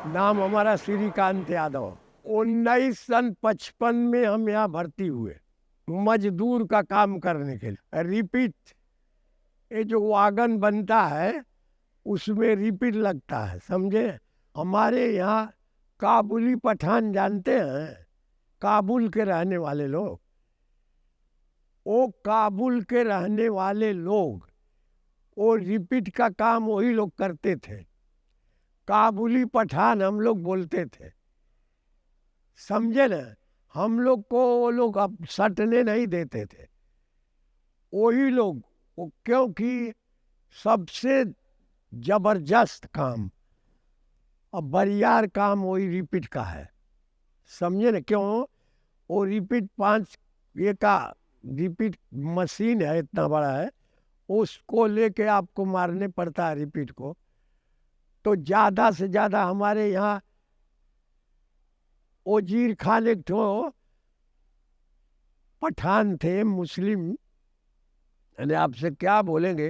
नाम हमारा श्रीकांत यादव। 1955 में हम यहाँ भर्ती हुए मजदूर का काम करने के लिए। रिपीट, ये जो वागन बनता है उसमें रिपीट लगता है, समझे। हमारे यहाँ काबुली पठान जानते हैं, काबुल के रहने वाले लोग। वो काबुल के रहने वाले लोग वो रिपीट का काम वही लोग करते थे। काबुली पठान हम लोग बोलते थे, समझे ना। हम लोग को वो लोग अब सटने नहीं देते थे, वही लोग। वो क्योंकि सबसे जबरदस्त काम अब बरियार काम वही रिपीट का है, समझे ना। क्यों? वो रिपीट 5 ये का रिपीट मशीन है, इतना बड़ा है, उसको लेके आपको मारने पड़ता है रिपीट को। तो ज़्यादा से ज़्यादा हमारे यहाँ वजीर खान एक ठो पठान थे, मुस्लिम, यानी आपसे क्या बोलेंगे।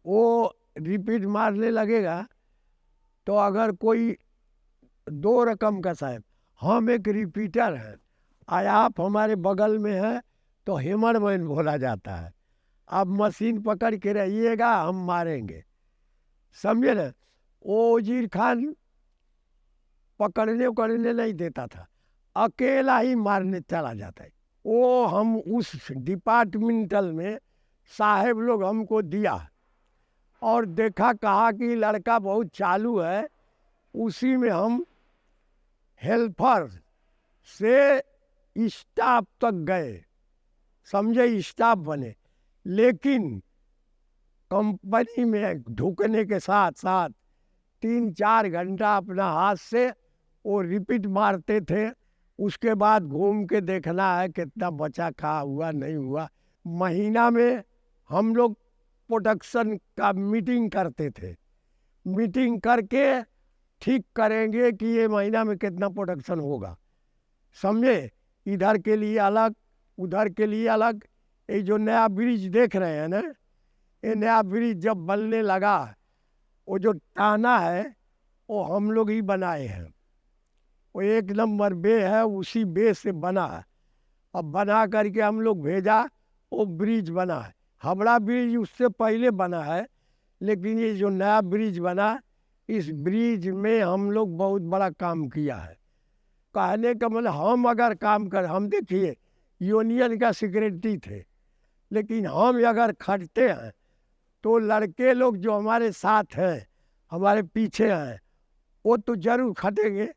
वो रिपीट मारने लगेगा तो अगर कोई 2 रकम का साहब, हम एक रिपीटर हैं, आप हमारे बगल में हैं, तो हेमरमैन बोला जाता है। आप मशीन पकड़ के रहिएगा, हम मारेंगे, समझे ना। वो वजीर खान पकड़ने उकड़ने नहीं देता था, अकेला ही मारने चला जाता है। वो हम उस डिपार्टमेंटल में साहेब लोग हमको दिया और देखा, कहा कि लड़का बहुत चालू है। उसी में हम हेल्पर से स्टाफ तक गए, समझे, स्टाफ बने। लेकिन कंपनी में ढुकने के साथ साथ 3-4 घंटा अपना हाथ से वो रिपीट मारते थे। उसके बाद घूम के देखना है कितना बचा खा हुआ नहीं हुआ। महीना में हम लोग प्रोडक्शन का मीटिंग करते थे, मीटिंग करके ठीक करेंगे कि ये महीना में कितना प्रोडक्शन होगा, समझे। इधर के लिए अलग, उधर के लिए अलग। ये जो नया ब्रिज देख रहे हैं ना, ये नया ब्रिज जब बनने लगा, वो जो टाना है वो हम लोग ही बनाए हैं। वो 1 नंबर बे है, उसी बे से बना है। अब बना करके हम लोग भेजा, वो ब्रिज बना है। हावड़ा ब्रिज उससे पहले बना है, लेकिन ये जो नया ब्रिज बना, इस ब्रिज में हम लोग बहुत बड़ा काम किया है। कहने का मतलब, हम अगर काम कर, हम देखिए यूनियन का सेक्रेटरी थे, लेकिन हम अगर खटते हैं तो लड़के लोग जो हमारे साथ हैं, हमारे पीछे हैं, वो तो जरूर खटेंगे।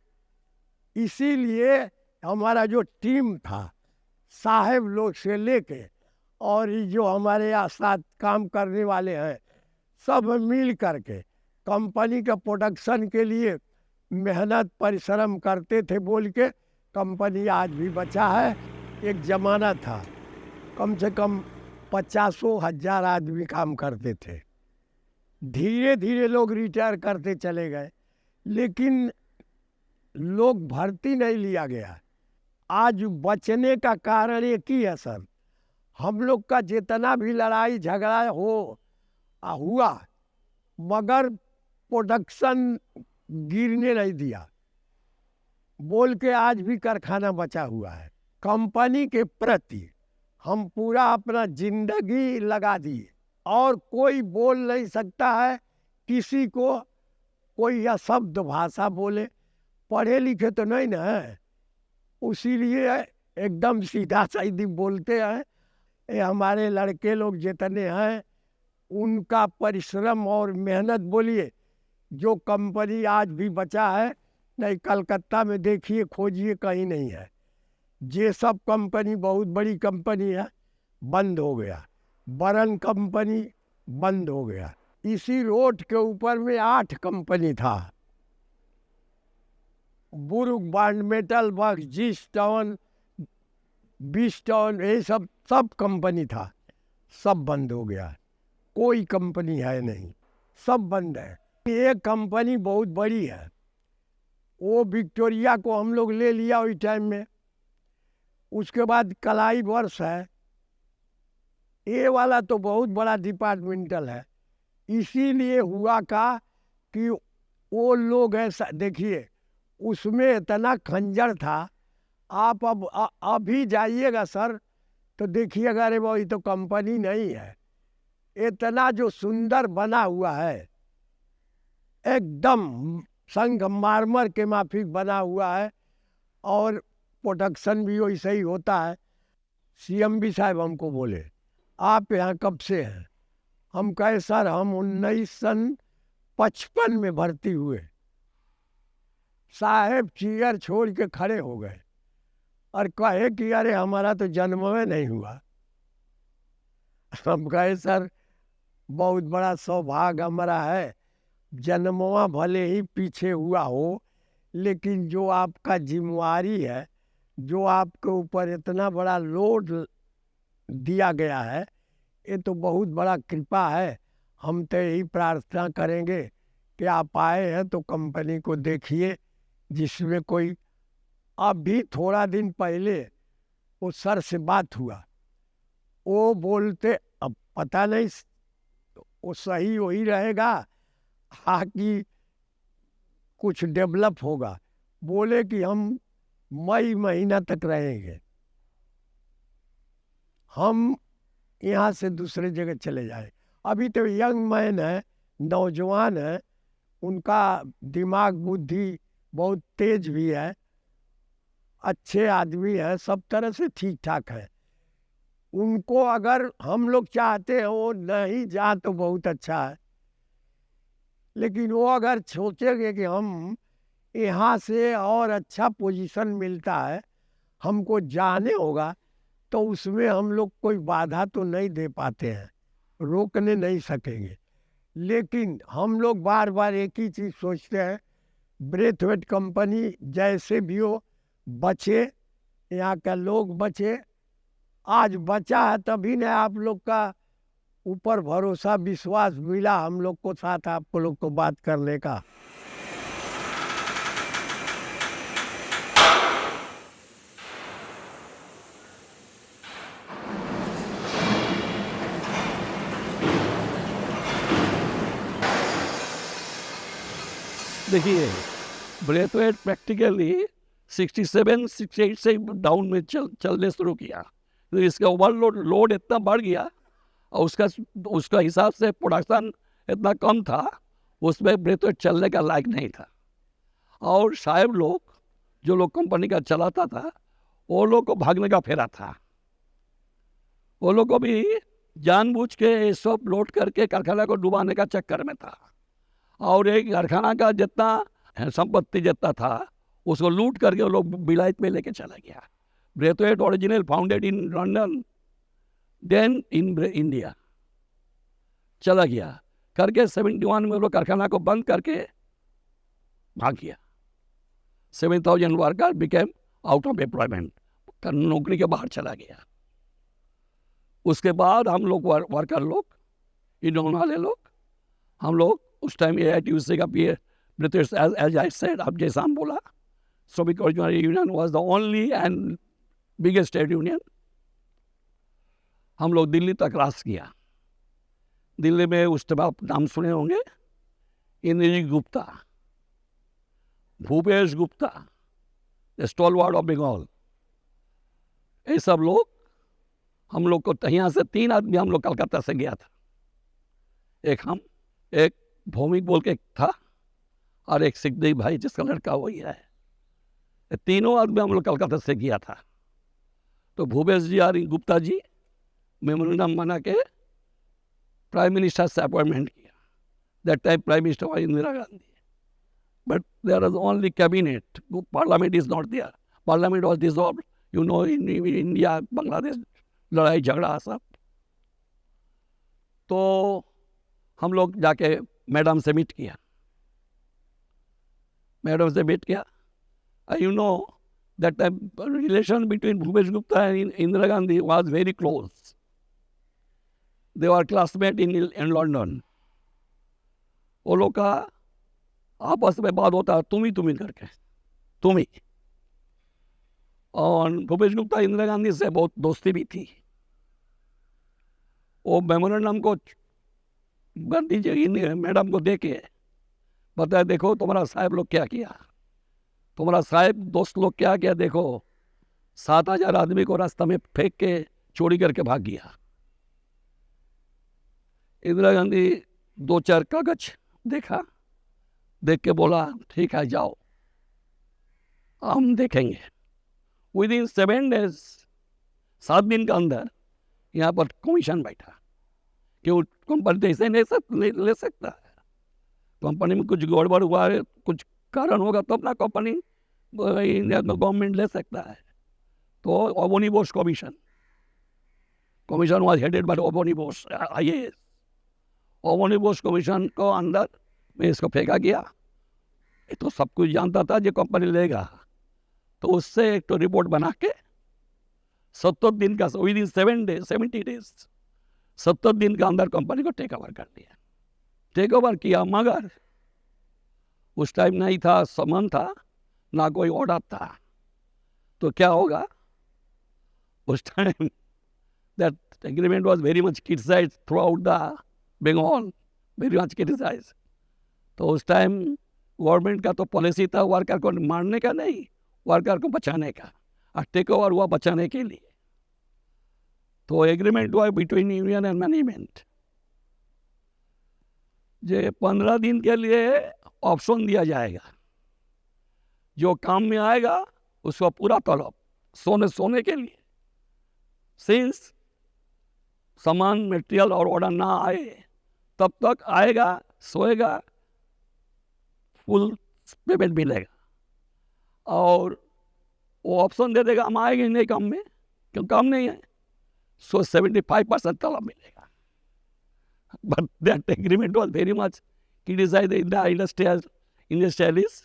इसीलिए हमारा जो टीम था, साहेब लोग से लेके और ये जो हमारे यहाँ साथ काम करने वाले हैं, सब मिल करके कंपनी का प्रोडक्शन के लिए मेहनत परिश्रम करते थे। बोल के कंपनी आज भी बचा है। एक ज़माना था कम से कम 50,000 आदमी काम करते थे। धीरे धीरे लोग रिटायर करते चले गए, लेकिन लोग भर्ती नहीं लिया गया। आज बचने का कारण एक ही है सर, हम लोग का जितना भी लड़ाई झगड़ा हुआ, मगर प्रोडक्शन गिरने नहीं दिया, बोल के आज भी कारखाना बचा हुआ है। कंपनी के प्रति हम पूरा अपना जिंदगी लगा दिए, और कोई बोल नहीं सकता है किसी को कोई अशब्द भाषा बोले। पढ़े लिखे तो नहीं ना है, उसीलिए एकदम सीधा साधी बोलते हैं। ये हमारे लड़के लोग जितने हैं, उनका परिश्रम और मेहनत, बोलिए, जो कंपनी आज भी बचा है, नहीं कलकत्ता में देखिए, खोजिए, कहीं नहीं है। ये सब कंपनी बहुत बड़ी कंपनी है, बंद हो गया। बरन कंपनी बंद हो गया। इसी रोड के ऊपर में 8 कंपनी था, बुर्ग, बांड, मेटल वर्क, जिस्टॉन, बिस्टॉन, ये सब कंपनी था, सब बंद हो गया। कोई कंपनी है नहीं, सब बंद है। एक कंपनी बहुत बड़ी है, वो विक्टोरिया को हम लोग ले लिया उस टाइम में। उसके बाद कलाई वर्ष है, ये वाला तो बहुत बड़ा डिपार्टमेंटल है। इसीलिए हुआ का कि वो लोग ऐसा, देखिए, उसमें इतना खंजर था। आप अब अभी जाइएगा सर तो देखिएगा, अरे वो ये तो कंपनी नहीं है। इतना जो सुंदर बना हुआ है, एकदम संगमरमर के माफिक बना हुआ है, और प्रोडक्शन भी वैसे ही होता है। सीएमबी साहब हमको बोले, आप यहाँ कब से हैं? हम कहे सर हम 1955 में भर्ती हुए। साहब चेयर छोड़ के खड़े हो गए और कहे कि अरे हमारा तो जन्म में नहीं हुआ। हम कहे सर बहुत बड़ा सौभाग्य हमारा है, जन्मवा भले ही पीछे हुआ हो, लेकिन जो आपका जिम्मेवारी है, जो आपके ऊपर इतना बड़ा लोड दिया गया है, ये तो बहुत बड़ा कृपा है। हम तो यही प्रार्थना करेंगे कि आप आए हैं तो कंपनी को देखिए, जिसमें कोई अभी थोड़ा दिन पहले वो सर से बात हुआ, वो बोलते अब पता नहीं वो सही वही रहेगा कि कुछ डेवलप होगा। बोले कि हम मई महीना तक रहेंगे, हम यहाँ से दूसरे जगह चले जाए। अभी तो यंग मैन है, नौजवान है, उनका दिमाग बुद्धि बहुत तेज भी है, अच्छे आदमी है, सब तरह से ठीक ठाक है। उनको अगर हम लोग चाहते हैं वो नहीं जा तो बहुत अच्छा है, लेकिन वो अगर सोचेंगे कि हम यहाँ से और अच्छा पोजीशन मिलता है, हमको जाने होगा, तो उसमें हम लोग कोई बाधा तो नहीं दे पाते हैं, रोकने नहीं सकेंगे। लेकिन हम लोग बार बार एक ही चीज़ सोचते हैं, ब्रेथवेट कंपनी जैसे भी हो बचे, यहाँ का लोग बचे। आज बचा है तभी ने आप लोग का ऊपर भरोसा विश्वास मिला हम लोग को, साथ आप लोग को बात करने का। देखिए ब्रेथवेट प्रैक्टिकली 67 68 से डाउन में चलने शुरू किया, तो इसका ओवरलोड लोड इतना बढ़ गया और उसका हिसाब से प्रोडक्शन इतना कम था, उसमें ब्रेथवेट चलने का लायक नहीं था। और साहब लोग जो लोग कंपनी का चलाता था, वो लोग को भागने का फेरा था। वो लोग को भी जानबूझ के सब लोड करके कारखाना को डुबाने का चक्कर में था, और एक कारखाना का जितना संपत्ति जितना था उसको लूट करके वो लोग विलायत में लेके चला गया। Braithwaite original founded in London, then in India चला गया करके 71 में वो लोग कारखाना को बंद करके भाग गया। 7,000 worker became out of employment, नौकरी के बाहर चला गया। उसके बाद हम लोग वर्कर लोग, यूनियन वाले लोग, हम लोग उस टाइम AITUC का पी ब्रिटिश, एज आई सेड, आप जैसा हम बोला, श्रमिक organization union was the only and biggest trade union. हम लोग दिल्ली तक क्रॉस किया। दिल्ली में उस टाइम आप नाम सुने होंगे, इंद्रजीत गुप्ता, भूपेश गुप्ता, स्टॉलवार्ड ऑफ बंगाल, ये सब लोग हम लोग को, यहाँ से 3 आदमी हम लोग कलकत्ता से गया था। एक हम, एक भौमिक बोल के था, और एक सिकदेव भाई जिसका लड़का वही है। तीनों आदमी हम लोग कलकत्ता से गया था। तो भूपेश जी और गुप्ता जी मेमोरेंडम बना के प्राइम मिनिस्टर से अपॉइंटमेंट किया। That time prime minister was Indira Gandhi, but there was only cabinet, parliament is not there. Parliament was dissolved, you know, in India Bangladesh लड़ाई झगड़ा सब। तो हम लोग जाके मैडम से मीट किया। You know that time relation between Bhupesh Gupta and Indira Gandhi was very close. They were classmate in London. वो लोग का आपस में बात होता, तुम ही करके, तुम ही। और भूपेश गुप्ता इंदिरा गांधी से बहुत दोस्ती भी थी। वो मेमोरेंडम को गांधी जी मैडम को दे के बताया, देखो तुम्हारा साहब लोग क्या किया। तुम्हारा साहब दोस्त लोग क्या क्या देखो, 7,000 आदमी को रास्ता में फेंक के चोरी करके भाग गया। इंदिरा गांधी 2-4 कागज देखा, देख के बोला ठीक है जाओ, हम देखेंगे। विद इन 7 days, 7 दिन के अंदर यहाँ पर कमीशन बैठा कि वो कंपनी ऐसे नहीं ले सकता है। कंपनी में कुछ गड़बड़ हुआ है, कुछ कारण होगा तब ना कंपनी इंडिया गवर्नमेंट ले सकता है। तो Oboni Bose commission was headed by Oboni Bose IAS। Oboni Bose commission को अंदर में इसको फेंका गया। ये तो सब कुछ जानता था जो कंपनी लेगा, तो उससे एक तो रिपोर्ट बना के 70 दिन का, विद इन 70 days 70 दिन के अंदर कंपनी को टेक ओवर कर दिया। टेक ओवर किया, मगर उस टाइम नहीं था समन था, ना कोई ऑर्डर था। तो क्या होगा, उस time that agreement was very much criticized throughout the Bengal, very much criticized. तो उस टाइम गवर्नमेंट का तो पॉलिसी था वर्कर को मारने का नहीं, वर्कर को बचाने का, और टेक ओवर हुआ बचाने के लिए। तो एग्रीमेंट हुआ बिटवीन यूनियन एंड मैनेजमेंट, जो 15 दिन के लिए ऑप्शन दिया जाएगा, जो काम में आएगा उसको पूरा तलब सोने के लिए। सिंस सामान मटेरियल और ऑर्डर ना आए तब तक आएगा, सोएगा, फुल पेमेंट मिलेगा। और वो ऑप्शन दे देगा हम आएंगे नहीं काम में, क्यों काम नहीं है, सो 75% तलब मिलेगा। But that agreement was very much criticized in the industrialist,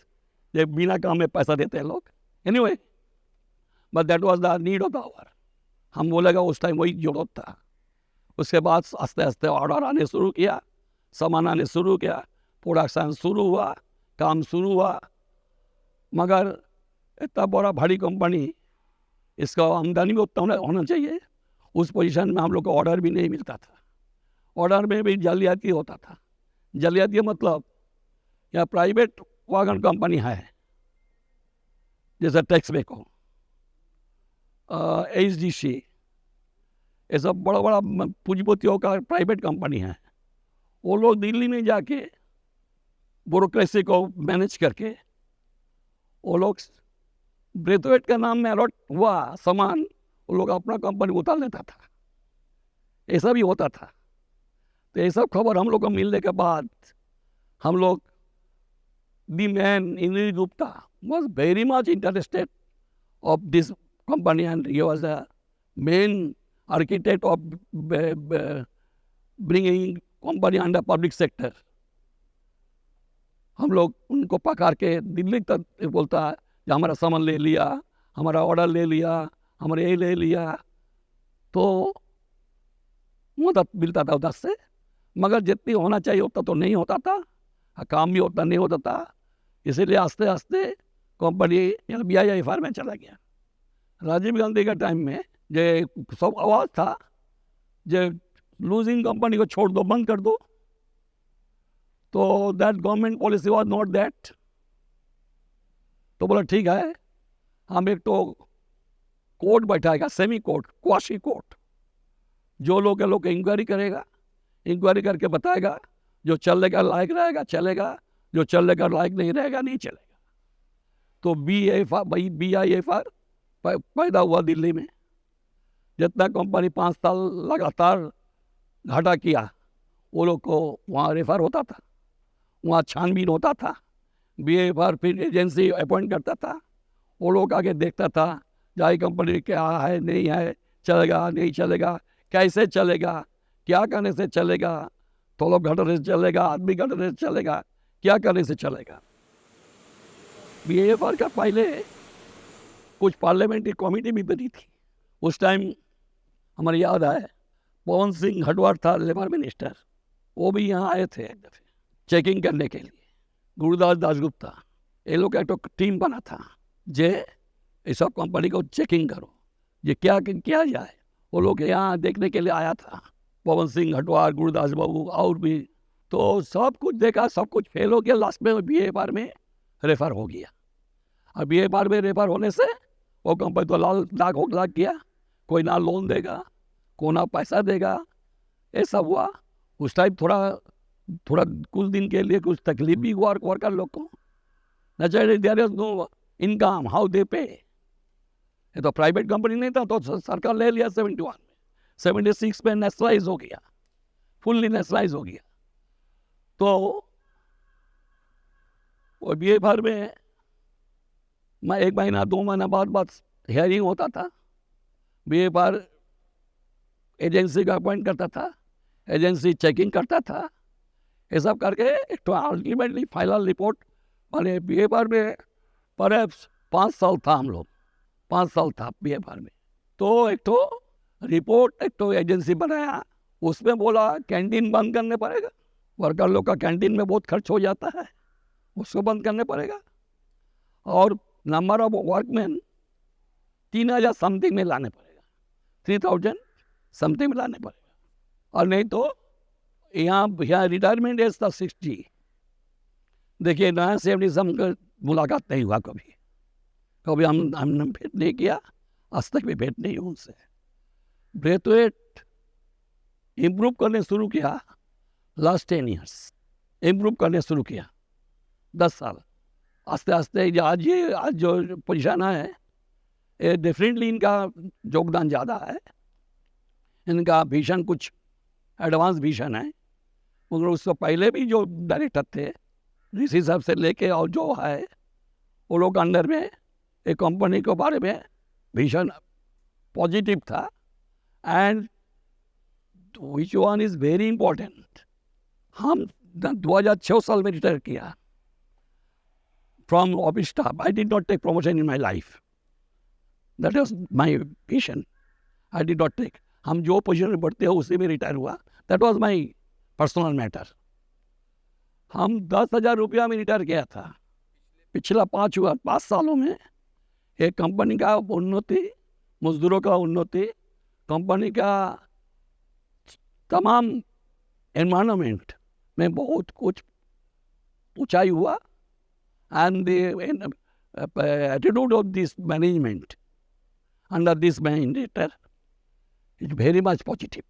जो बिना काम में पैसा देते हैं लोग। Anyway, but that was the need of the hour. हम बोलेगा उस टाइम वही जरूरत था। उसके बाद आस्ते आस्ते ऑर्डर आने शुरू किया, सामान आने शुरू किया, प्रोडक्शन शुरू हुआ, काम शुरू हुआ। मगर इतना बड़ा भारी कंपनी, इसका आमदनी भी उतना होना चाहिए, उस पोजीशन में हम लोग को ऑर्डर भी नहीं मिलता था। ऑर्डर में भी जालियाती होता था। जालियाती मतलब या प्राइवेट वागन कंपनी है, जैसे टेक्समेको, HDC, ये सब बड़ा बड़ा पूंजीपतियों का प्राइवेट कंपनी है। वो लोग दिल्ली में जाके ब्यूरोक्रेसी को मैनेज करके वो लोग ब्रेथवेट के नाम में अलॉट हुआ सामान, वो लोग अपना कंपनी उतार लेता था। ऐसा भी होता था। तो ये सब खबर हम लोग को मिलने के बाद हम लोग, the man Indra Gupta was very much interested of this company, and he was the main architect of bringing company under public sector. हम लोग उनको पकड़ के दिल्ली तक बोलता है कि हमारा सामान ले लिया, हमारा ऑर्डर ले लिया, हमारे ये ले लिया। तो मदद मिलता था उधर से, मगर जितनी होना चाहिए उतना तो नहीं होता था, काम भी उतना नहीं होता था। इसीलिए आस्ते आस्ते कंपनी BIFR में चला गया। राजीव गांधी के टाइम में जो सब आवाज़ था, जो लूजिंग कंपनी को छोड़ दो, बंद कर दो, तो that government policy was not that. तो बोला ठीक है, हम एक तो कोर्ट बैठाएगा, सेमी कोर्ट, क्वाशी कोर्ट, जो लोग इंक्वायरी करेगा, इंक्वायरी करके बताएगा, जो चलने का लायक रहेगा चलेगा, जो चलने का लायक नहीं रहेगा नहीं चलेगा। तो BIFR पैदा हुआ दिल्ली में। जितना कंपनी 5 साल लगातार घाटा किया, वो लोग को वहाँ रेफर होता था, वहाँ छानबीन होता था। BIFR फिर एजेंसी अपॉइंट करता था, वो लोग आगे देखता था जाए कंपनी क्या है नहीं है, चलेगा नहीं चलेगा, कैसे चलेगा, क्या करने से चलेगा, तलब घटने से चलेगा, आदमी घटने से चलेगा, क्या करने से चलेगा। BIFR का पहले कुछ पार्लियामेंट्री कमेटी भी बनी थी। उस टाइम हमारे याद है पवन सिंह हटवार था लेबर मिनिस्टर, वो भी यहाँ आए थे एक दफे चेकिंग करने के लिए। गुरुदास दासगुप्ता, ये लोग का एक टीम बना था, जे ये सब कंपनी को चेकिंग करो, ये क्या किया जाए। वो लोग यहाँ देखने के लिए आया था, पवन सिंह हटवार, गुरुदास बाबू और भी। तो सब कुछ देखा, सब कुछ फेल हो गया, लास्ट में BIFR में रेफर हो गया। और BFR में रेफर होने से वो कंपनी तो लाख किया, कोई ना लोन देगा, कोई ना पैसा देगा, ऐसा हुआ। उस टाइम थोड़ा कुछ दिन के लिए कुछ तकलीफ भी हुआ वर्कर लोग को। Naturally there is no income, how they pay. ये तो प्राइवेट कंपनी नहीं था, तो सरकार ले लिया 71 में, 76 में नेशनलाइज हो गया, फुल्ली नेशनलाइज हो गया। तो वो BFR में मैं 1 महीना 2 महीना बाद हियरिंग होता था। BFR एजेंसी का अपॉइंट करता था, एजेंसी चेकिंग करता था, ये सब करके एक तो अल्टीमेटली फाइनल रिपोर्ट माने BFR में पर 5 साल था, हम लोग 5 साल था BFR में। तो एक तो रिपोर्ट, एक तो एजेंसी बनाया, उसमें बोला कैंटीन बंद करने पड़ेगा, वर्कर लोग का कैंटीन में बहुत खर्च हो जाता है, उसको बंद करने पड़ेगा। और नंबर ऑफ वर्कमैन 3000 समथिंग में लाने पड़ेगा, 3000 समथिंग में लाने पड़ेगा। और नहीं तो यहाँ रिटायरमेंट एज था 60। देखिए नया 70 सम का मुलाकात नहीं हुआ कभी हमने भेंट नहीं किया, आज तक भी भेंट नहीं हूँ उनसे। ब्रेथ रेट इम्प्रूव करने शुरू किया लास्ट 10 ईयर्स, इम्प्रूव करने शुरू किया 10 साल। आस्ते आस्ते आज जो पोजीशन है, ये डेफिनेटली इनका योगदान ज़्यादा है। इनका विजन कुछ एडवांस विजन है, मगर उससे पहले भी जो डायरेक्टर थे ऋषि साहब से लेके और जो है वो लोग अंदर में एक कंपनी के बारे में विजन पॉजिटिव था। And which one is very important, हम 2006 साल में रिटायर किया from office staff. I did not take promotion in my life, that was my vision, I did not take. हम जो पोजीशन में बढ़ते हो उसी में रिटायर हुआ, that was my personal matter. हम 10,000 रुपया में रिटायर किया था। पिछला 5 सालों में एक कंपनी का उन्नति, मजदूरों का उन्नति, कंपनी का तमाम एनवायरनमेंट में बहुत कुछ ऊंचाई हुआ। And the attitude of this management under this manager is very much positive.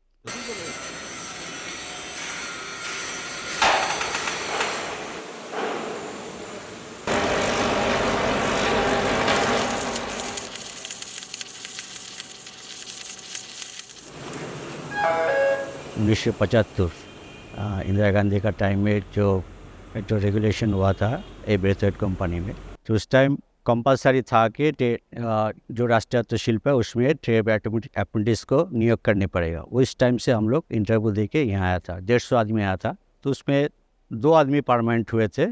उन्नीस सौ 75 इंदिरा गांधी का टाइम में जो रेगुलेशन हुआ था ए ब्रेथ रेट कंपनी में, तो उस टाइम कंपलसरी था कि जो राष्ट्रीय शिल्प है उसमें ट्रेड अप्रेंटिस को नियोग करने पड़ेगा। उस टाइम से हम लोग इंटरव्यू दे के यहाँ आया था, 150 आदमी आया था। तो उसमें 2 आदमी परमानेंट हुए थे,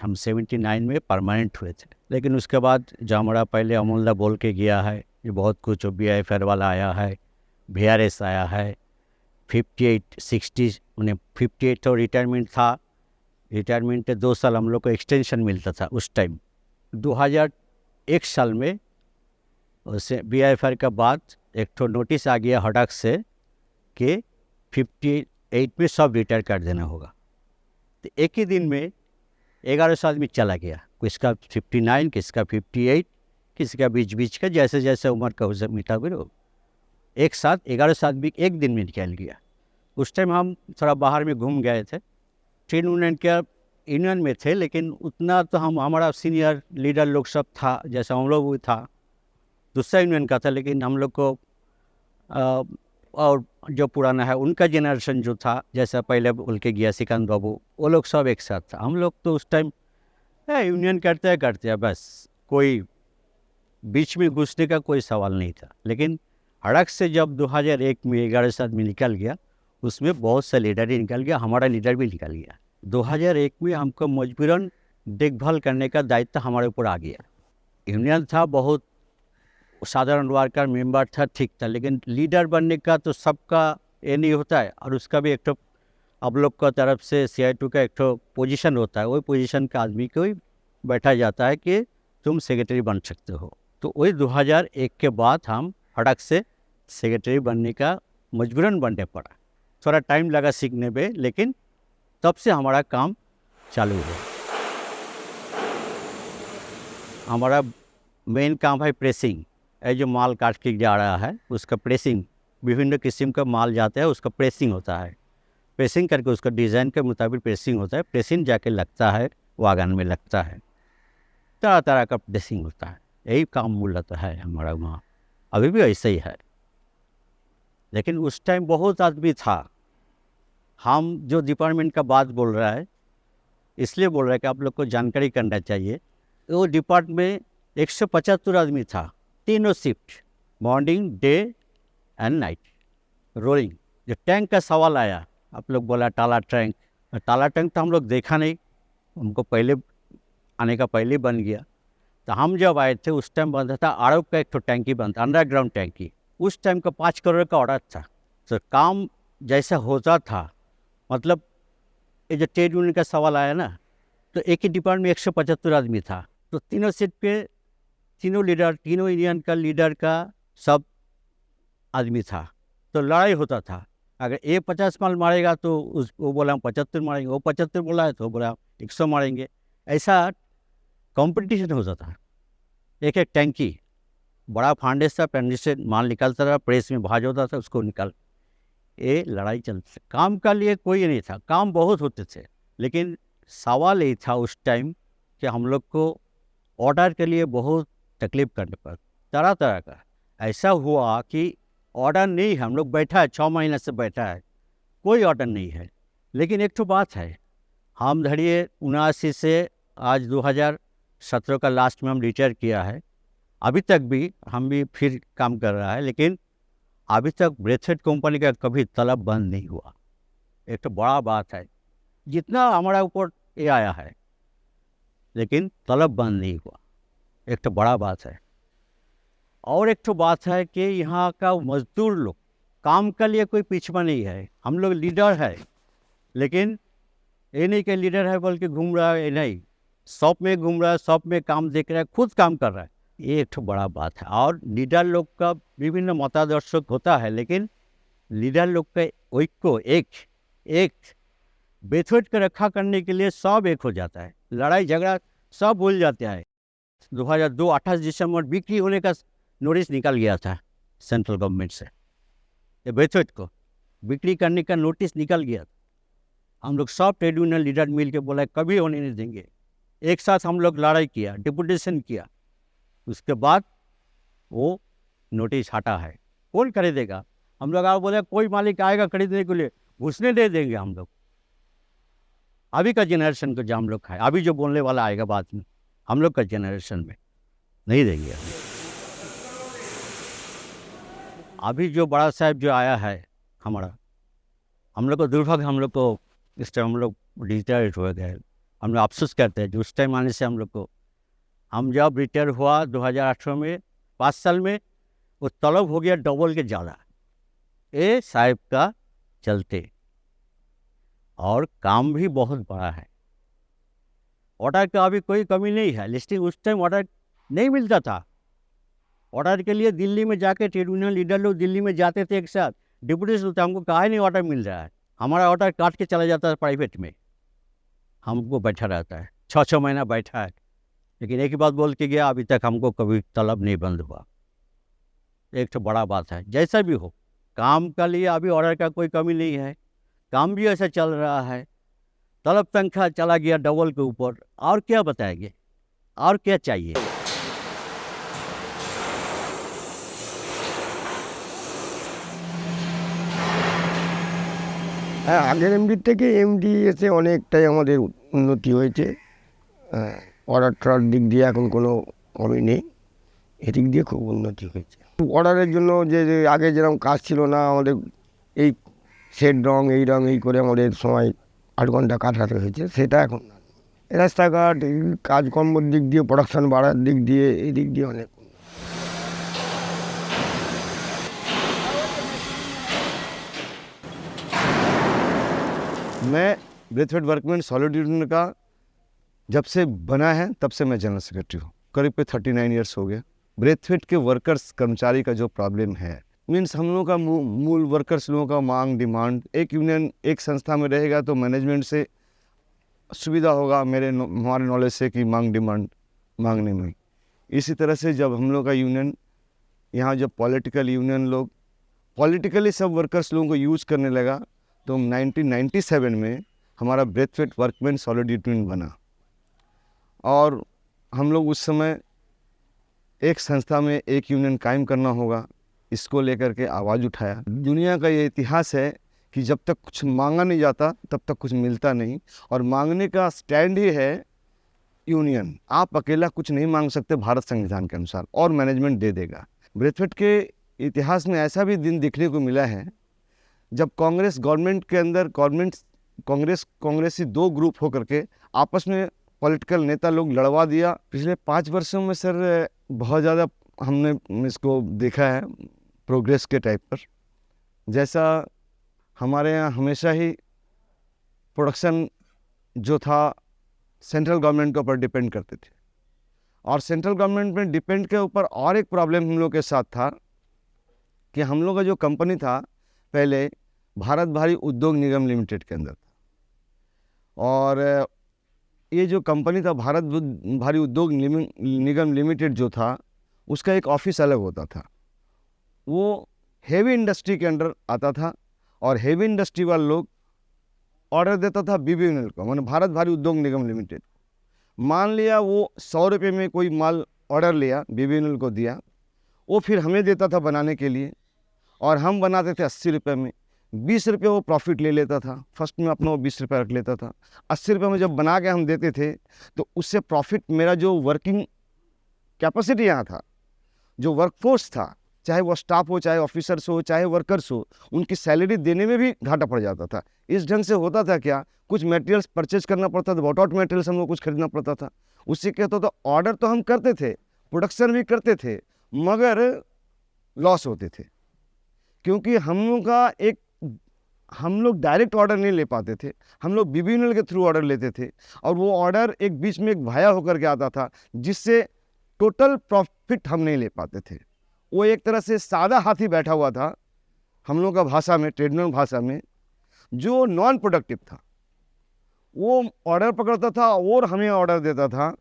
हम 79 में परमानेंट हुए थे। लेकिन उसके बाद जो हमारा पहले अमोलदा बोल के गया है, ये बहुत कुछ BIFR वाला आया है, VRS आया है, 58 60 उन्हें 58 तो रिटायरमेंट था। रिटायरमेंट के 2 साल हम लोग को एक्सटेंशन मिलता था उस टाइम। 2001 साल में उसे BIFR का बाद एक तो नोटिस आ गया हड़क से कि 58 में सब रिटायर कर देना होगा। तो एक ही दिन में 1100 आदमी चला गया, किसका 59, किसका 58, किसका बीच का, जैसे जैसे उम्र का उसे मिटा भी एक साथ 1100 आदमी एक दिन में निकल गया। उस टाइम हम थोड़ा बाहर में घूम गए थे, ट्रेड यूनियन में थे, लेकिन उतना तो हमारा सीनियर लीडर लोग सब था, जैसा हम लोग भी था, दूसरा यूनियन का था, लेकिन हम लोग को और जो पुराना है उनका जनरेशन जो था, जैसा पहले बोल के गया सिकंद बाबू, वो लोग सब एक साथ था। हम लोग तो उस टाइम यूनियन करते हैं बस, कोई बीच में घुसने का कोई सवाल नहीं था। लेकिन हड़क से जब 2001 में 1100 आदमी निकल गया, उसमें बहुत सा लीडर ही निकल गया, हमारा लीडर भी निकल गया। 2001 में हमको मजबूरन देखभाल करने का दायित्व हमारे ऊपर आ गया। यूनियन था, बहुत साधारण वर्कर मेंबर था, ठीक था, लेकिन लीडर बनने का तो सबका ये नहीं होता है, और उसका भी एक तो आप लोग का तरफ से CI2 का एक तो पोजीशन होता है, वही पोजीशन का आदमी को ही बैठा जाता है कि तुम सेक्रेटरी बन सकते हो। तो वही 2001 के बाद हम हड़क से सेक्रेटरी बनने का मजबूरन बनने पड़ा। थोड़ा टाइम लगा सीखने पे, लेकिन तब से हमारा काम चालू हुआ। हमारा मेन काम है प्रेसिंग। ये जो माल काट के जा रहा है उसका प्रेसिंग, विभिन्न किस्म का माल जाता है उसका प्रेसिंग होता है। प्रेसिंग करके उसका डिज़ाइन के मुताबिक प्रेसिंग होता है, प्रेसिंग जाके लगता है वागन में लगता है, तरह तरह का प्रेसिंग होता है। यही काम मूलतः है हमारा वहाँ, अभी भी ऐसे ही है। लेकिन उस टाइम बहुत आदमी था। हम जो डिपार्टमेंट का बात बोल रहा है इसलिए बोल रहा है कि आप लोग को जानकारी करना चाहिए। वो डिपार्टमेंट में 175 आदमी था, तीनों shift, morning, day and night, rolling. जो टैंक का सवाल आया, आप लोग बोला टाला टैंक, टाला टैंक तो हम लोग देखा नहीं, हमको पहले आने का पहले बन गया। तो हम जब आए थे उस टाइम बनता था आरब का एक तो टैंकी बनता, अंडरग्राउंड टैंकी। उस टाइम का 5 करोड़ का ऑर्डर था। तो काम जैसा होता था, मतलब ये जो ट्रेड यूनियन का सवाल आया ना, तो एक ही डिपार्टमेंट में 175 आदमी था। तो तीनों सीट पे तीनों लीडर, तीनों यूनियन का लीडर का सब आदमी था। तो लड़ाई होता था। अगर ये 50 माल मारेगा तो वो बोला हम 75 मारेंगे, वो 75 बोला है तो बोला 100 मारेंगे। ऐसा कंपटीशन होता था। एक एक टैंकी बड़ा फांडेस था, पेंडिस से माल निकलता था, प्रेस में भाज होता था, उसको निकाल, ये लड़ाई चलती। काम का लिए कोई नहीं था, काम बहुत होते थे, लेकिन सवाल यही था उस टाइम कि हम लोग को ऑर्डर के लिए बहुत तकलीफ करने पर, तरह तरह का। ऐसा हुआ कि ऑर्डर नहीं है, हम लोग बैठा है 6 महीने से बैठा है, कोई ऑर्डर नहीं है। लेकिन एक तो बात है, हम धड़िए 79 से आज 2017 का लास्ट में हम रिटायर किया है। अभी तक भी हम भी फिर काम कर रहा है, लेकिन अभी तक ब्रेथवेट कंपनी का कभी तलब बंद नहीं हुआ। एक तो बड़ा बात है, जितना हमारा ऊपर ये आया है, लेकिन तलब बंद नहीं हुआ, एक तो बड़ा बात है। और एक तो बात है कि यहाँ का मजदूर लोग काम के लिए कोई पिछड़ा नहीं है। हम लोग लीडर है, लेकिन ये नहीं कि लीडर है बल्कि घूम रहा है, नहीं, शॉप में घूम रहा है, शॉप में काम देख रहा है, खुद काम कर रहा है, ये एक तो बड़ा बात है। और लीडर लोग का विभिन्न मतादर्श होता है, लेकिन लीडर लोग का एक ब्रेथवेट को रखा करने के लिए सब एक हो जाता है, लड़ाई झगड़ा सब भूल जाते हैं। 2002 28 दिसंबर बिक्री होने का नोटिस निकल गया था सेंट्रल गवर्नमेंट से, ये ब्रेथवेट को बिक्री करने का नोटिस निकल गया। हम लोग सब ट्रेड यूनियन लीडर मिल के बोला कभी होने नहीं देंगे। एक साथ हम लोग लड़ाई किया, डिपुटेशन किया, उसके बाद वो नोटिस हटा है। कौन खरीदेगा? हम लोग आप बोले कोई मालिक आएगा खरीदने के लिए, घुसने दे देंगे हम लोग। अभी का जनरेशन को जो हम लोग खाए, अभी जो बोलने वाला आएगा बाद में, हम लोग का जनरेशन में नहीं देंगे। अभी जो बड़ा साहब जो आया है हमारा, हम लोग को दुर्भाग्य, हम लोग को इस टाइम हम लोग रिटायर्ड हो गए। हम लोग अफसोस करते हैं जो उस टाइम आने से हम लोग को, हम जब रिटायर हुआ 2018 में 5 साल में, वो तलब हो गया डबल के ज़्यादा, ये साहब का चलते। और काम भी बहुत बड़ा है, ऑर्डर का अभी कोई कमी नहीं है। लिस्टिंग उस टाइम ऑर्डर नहीं मिलता था। ऑर्डर के लिए दिल्ली में जाके ट्रेड यूनियन लीडर लोग दिल्ली में जाते थे एक साथ, डिप्यूटेशन होता, हमको कहा नहीं ऑर्डर मिल रहा है। हमारा ऑर्डर काट के चला जाता है प्राइवेट में, हमको बैठा रहता है 6 महीना बैठा है। लेकिन एक ही बात बोल के गया, अभी तक हमको कभी तलब नहीं बंद हुआ। एक तो बड़ा बात है, जैसा भी हो काम का लिए अभी ऑर्डर का कोई कमी नहीं है, काम भी ऐसा चल रहा है। तलब तनख्वाह चला गया डबल के ऊपर, और क्या बताएंगे, और क्या चाहिए। হ্যাঁ, আগের এমডির থেকে এমডি এসে অনেকটাই আমাদের উন্নতি হয়েছে। অর্ডার টর্ডার দিক দিয়ে এখন কোনো কমই নেই, এদিক দিয়ে খুব উন্নতি হয়েছে। অর্ডারের জন্য যে আগে যেরকম কাজ ছিল না, আমাদের এই সেট রং এই করে আমাদের সময় 8 ঘন্টা কাটাতে হয়েছে, সেটা এখন না। রাস্তাঘাট এই কাজকর্মের দিক দিয়ে, প্রোডাকশান বাড়ার দিক দিয়ে, এই দিক দিয়ে অনেক। मैं ब्रेथवेट वर्कमैन सॉलिड यूनियन का जब से बना है तब से मैं जनरल सेक्रेटरी हूँ, करीब 39 ईयर्स हो गए। ब्रेथवेट के वर्कर्स कर्मचारी का जो प्रॉब्लम है, मीन्स हम लोगों का मूल वर्कर्स लोगों का मांग डिमांड, एक यूनियन एक संस्था में रहेगा तो मैनेजमेंट से सुविधा होगा, हमारे नॉलेज से कि मांग डिमांड मांगने में। इसी तरह से जब हम लोग का यूनियन यहाँ जब पॉलिटिकल यूनियन लोग पॉलिटिकली सब वर्कर्स लोगों को यूज करने लगा, तो 1997 में हमारा ब्रेथवेट वर्कमैन सॉलिडरिटी यूनियन बना। और हम लोग उस समय एक संस्था में एक यूनियन कायम करना होगा, इसको लेकर के आवाज़ उठाया। दुनिया का ये इतिहास है कि जब तक कुछ मांगा नहीं जाता तब तक कुछ मिलता नहीं, और मांगने का स्टैंड ही है यूनियन। आप अकेला कुछ नहीं मांग सकते भारत संविधान के अनुसार, और मैनेजमेंट दे देगा। ब्रेथवेट के इतिहास में ऐसा भी दिन देखने को मिला है जब कांग्रेस गवर्नमेंट के अंदर कांग्रेसी दो ग्रुप होकर के आपस में पॉलिटिकल नेता लोग लड़वा दिया। पिछले 5 वर्षों में सर बहुत ज़्यादा हमने इसको देखा है प्रोग्रेस के टाइप पर। जैसा हमारे यहाँ हमेशा ही प्रोडक्शन जो था सेंट्रल गवर्नमेंट के ऊपर डिपेंड करते थे, और सेंट्रल गवर्नमेंट में डिपेंड के ऊपर और एक प्रॉब्लम हम लोग के साथ था कि हम लोग का जो कंपनी था पहले भारत भारी उद्योग निगम लिमिटेड के अंदर था, और ये जो कंपनी था भारत भारी उद्योग निगम लिमिटेड जो था उसका एक ऑफिस अलग होता था। वो हेवी इंडस्ट्री के अंडर आता था, और हेवी इंडस्ट्री वाले लोग ऑर्डर देता था बीबीएनएल को, माने भारत भारी उद्योग निगम लिमिटेड। मान लिया वो 100 रुपये में कोई माल ऑर्डर लिया, बीबीएनएल को दिया, वो फिर हमें देता था बनाने के लिए, और हम बनाते थे 80 रुपये में। 20 रुपये वो प्रॉफिट ले लेता था, फर्स्ट में अपना वो 20 रुपये रख लेता था। 80 रुपये में जब बना के हम देते थे तो उससे प्रॉफिट, मेरा जो वर्किंग कैपेसिटी यहाँ था, जो वर्कफोर्स था, चाहे वो स्टाफ हो, चाहे ऑफिसर्स हो, चाहे वर्कर्स हो, उनकी सैलरी देने में भी घाटा पड़ जाता था। इस ढंग से होता था क्या, कुछ मटेरियल्स परचेज करना पड़ता था, बॉट आउट मटेरियल्स हमको कुछ खरीदना पड़ता था। उससे क्या होता था, ऑर्डर तो हम करते थे, प्रोडक्शन भी करते थे, मगर लॉस होते थे, क्योंकि हम लोग डायरेक्ट ऑर्डर नहीं ले पाते थे, हम लोग बीबीएनएल के थ्रू ऑर्डर लेते थे, और वो ऑर्डर एक बीच में एक भाया होकर के आता था, जिससे टोटल प्रॉफिट हम नहीं ले पाते थे। वो एक तरह से सादा हाथी बैठा हुआ था हम लोग का भाषा में, ट्रेडिशनल भाषा में, जो नॉन प्रोडक्टिव था। वो ऑर्डर पकड़ता था और हमें ऑर्डर देता था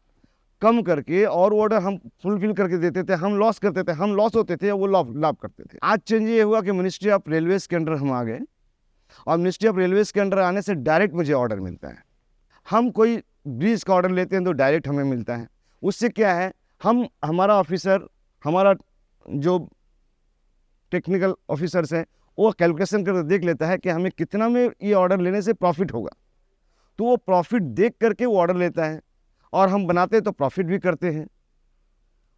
कम करके, और ऑर्डर हम फुलफिल करके देते थे, हम लॉस करते थे, हम लॉस होते थे, वो लाभ करते थे। आज चेंज ये हुआ कि मिनिस्ट्री ऑफ रेलवेज के अंडर हम आ गए, और मिनिस्ट्री ऑफ रेलवेज के अंडर आने से डायरेक्ट मुझे ऑर्डर मिलता है। हम कोई ब्रिज का ऑर्डर लेते हैं तो डायरेक्ट हमें मिलता है। उससे क्या है, हमारा ऑफिसर, हमारा जो टेक्निकल ऑफिसर्स हैं, वो कैलकुलेशन करके देख लेता है कि हमें कितना में ये ऑर्डर लेने से प्रॉफिट होगा, तो वो प्रॉफिट देख करके वो ऑर्डर लेता है, और हम बनाते हैं तो प्रॉफिट भी करते हैं,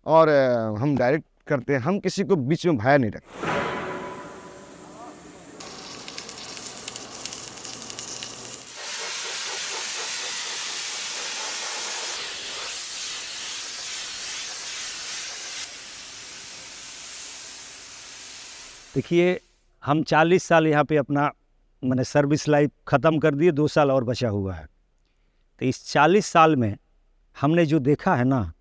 और हम डायरेक्ट करते हैं, हम किसी को बीच में भाया नहीं रखते। देखिए, हम 40 साल यहाँ पे अपना मैंने सर्विस लाइफ ख़त्म कर दिए, 2 साल और बचा हुआ है। तो इस 40 साल में हमने जो देखा है ना,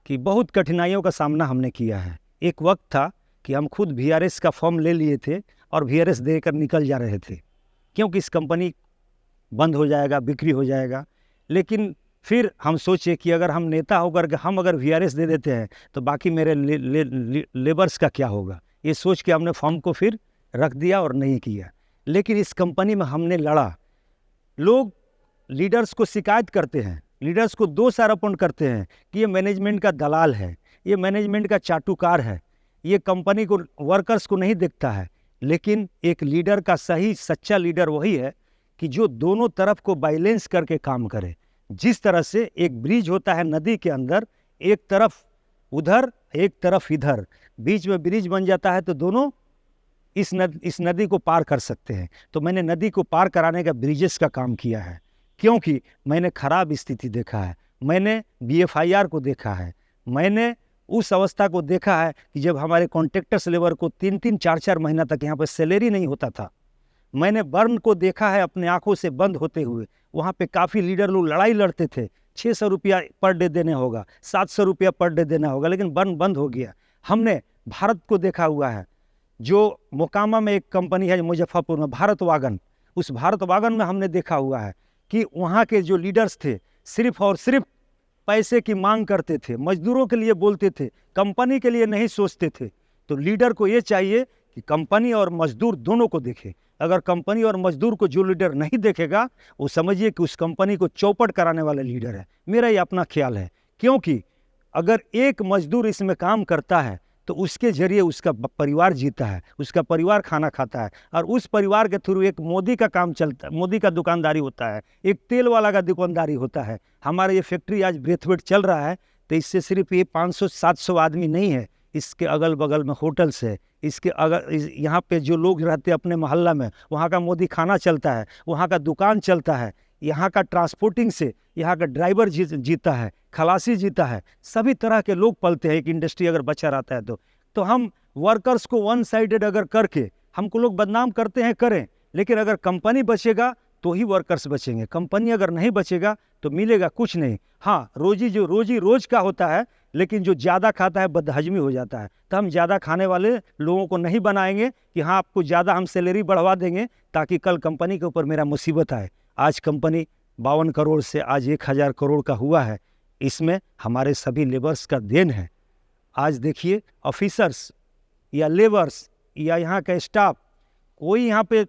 कि बहुत कठिनाइयों का सामना हमने किया है। एक वक्त था कि हम खुद VRS का फॉर्म ले लिए थे और VRS देकर निकल जा रहे थे, क्योंकि इस कंपनी बंद हो जाएगा, बिक्री हो जाएगा। लेकिन फिर हम सोचे कि अगर हम नेता होकर के हम अगर VRS दे देते हैं तो बाकी मेरे लेबर्स का क्या होगा, ये सोच के हमने फॉर्म को फिर रख दिया और नहीं किया। लेकिन इस कंपनी में हमने लड़ा। लोग लीडर्स को शिकायत करते हैं, लीडर्स को दोष आरोपण करते हैं कि ये मैनेजमेंट का दलाल है, ये मैनेजमेंट का चाटुकार है, ये कंपनी को, वर्कर्स को नहीं देखता है। लेकिन एक लीडर का सही सच्चा लीडर वही है कि जो दोनों तरफ को बैलेंस करके काम करे। जिस तरह से एक ब्रिज होता है नदी के अंदर, एक तरफ उधर एक तरफ इधर, बीच में ब्रिज बन जाता है तो दोनों इस नदी को पार कर सकते हैं। तो मैंने नदी को पार कराने का ब्रिजेस का काम किया है, क्योंकि मैंने खराब स्थिति देखा है, मैंने BFIR को देखा है, मैंने उस अवस्था को देखा है कि जब हमारे कॉन्ट्रैक्टर्स लेबर को 3-3, 4-4 महीना तक यहाँ पर सैलरी नहीं होता था। मैंने बर्न को देखा है अपने आंखों से बंद होते हुए। वहाँ पे काफ़ी लीडर लोग लड़ाई लड़ते थे, 600 रुपया पर डे देने होगा, 700 रुपया पर डे देना होगा, लेकिन बर्न बंद हो गया। हमने भारत को देखा हुआ है, जो मोकामा में एक कंपनी है मुजफ्फरपुर में, भारत वागन, उस भारत वागन में हमने देखा हुआ है कि वहाँ के जो लीडर्स थे सिर्फ और सिर्फ पैसे की मांग करते थे, मजदूरों के लिए बोलते थे, कंपनी के लिए नहीं सोचते थे। तो लीडर को ये चाहिए कि कंपनी और मजदूर दोनों को देखे। अगर कंपनी और मजदूर को जो लीडर नहीं देखेगा, वो समझिए कि उस कंपनी को चौपट कराने वाला लीडर है। मेरा ये अपना ख्याल है, क्योंकि अगर एक मजदूर इसमें काम करता है तो उसके जरिए उसका परिवार जीता है, उसका परिवार खाना खाता है, और उस परिवार के थ्रू एक मोदी का काम चलता है, मोदी का दुकानदारी होता है, एक तेल वाला का दुकानदारी होता है। हमारा ये फैक्ट्री आज ब्रेथवेट चल रहा है तो इससे सिर्फ ये 500-700 आदमी नहीं है, इसके अगल बगल में होटल्स है, इसके यहाँ पे जो लोग रहते हैं अपने मोहल्ला में, वहाँ का मोदी खाना चलता है, वहाँ का दुकान चलता है, यहाँ का ट्रांसपोर्टिंग से यहाँ का ड्राइवर जीता है, खलासी जीता है, सभी तरह के लोग पलते हैं। एक इंडस्ट्री अगर बचा रहता है तो हम वर्कर्स को वन साइडेड अगर करके हमको लोग बदनाम करते हैं, करें, लेकिन अगर कंपनी बचेगा तो ही वर्कर्स बचेंगे। कंपनी अगर नहीं बचेगा तो मिलेगा कुछ नहीं। हाँ, रोजी रोज का होता है, लेकिन जो ज़्यादा खाता है बदहजमी हो जाता है। तो हम ज़्यादा खाने वाले लोगों को नहीं बनाएंगे कि हाँ आपको ज़्यादा हम सैलरी बढ़वा देंगे ताकि कल कंपनी के ऊपर मेरा मुसीबत आए। आज कंपनी 52 करोड़ से आज 1000 करोड़ का हुआ है, इसमें हमारे सभी लेबर्स का देन है। आज देखिए ऑफिसर्स या लेबर्स या यहाँ का स्टाफ, कोई यहाँ पे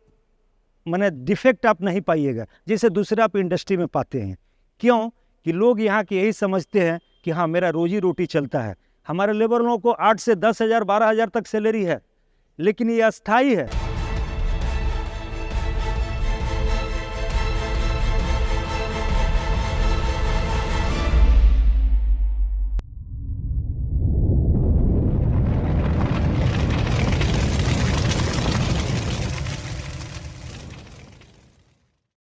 माने डिफेक्ट आप नहीं पाइएगा जैसे दूसरे आप इंडस्ट्री में पाते हैं। क्यों कि लोग यहाँ के यही समझते हैं कि हाँ मेरा रोजी रोटी चलता है। हमारे लेबर लोगों को 8 से 10 हज़ार 12 हज़ार तक सैलरी है, लेकिन ये अस्थाई है।